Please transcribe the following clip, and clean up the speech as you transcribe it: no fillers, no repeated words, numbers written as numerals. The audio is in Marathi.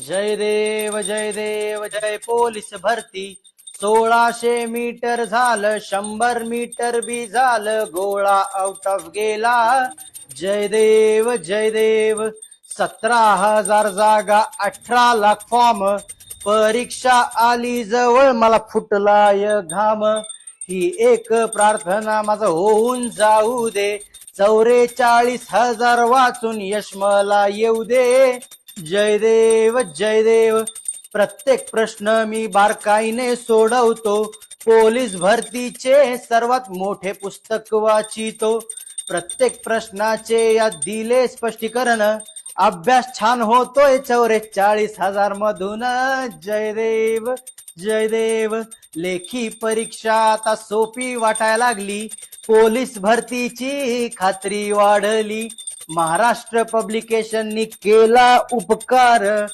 जय देव जय पोलीस भरती. 1600 मीटर झालं, 100 मीटर बी झालं, गोळा आउट ऑफ गेला. जय देव. 17,000 जागा, 18 लाख फॉर्म. परीक्षा आली जवळ, मला फुटलाय घाम. ही एक प्रार्थना माझं होऊन जाऊ दे. 44,000 वाचून यश मला येऊ दे. जय देव. प्रत्येक प्रश्न मी बारकाईने सोडवतो. पोलीस भरतीचे सर्वात मोठे पुस्तक वाचितो. प्रत्येक प्रश्नाचे या दिले स्पष्टीकरण. अभ्यास छान होतोय 44,000 मधून. जय देव. लेखी परीक्षा आता सोपी वाटायला लागली. पोलीस भरतीची खात्री वाढली. महाराष्ट्र पब्लिकेशननी केला उपकार.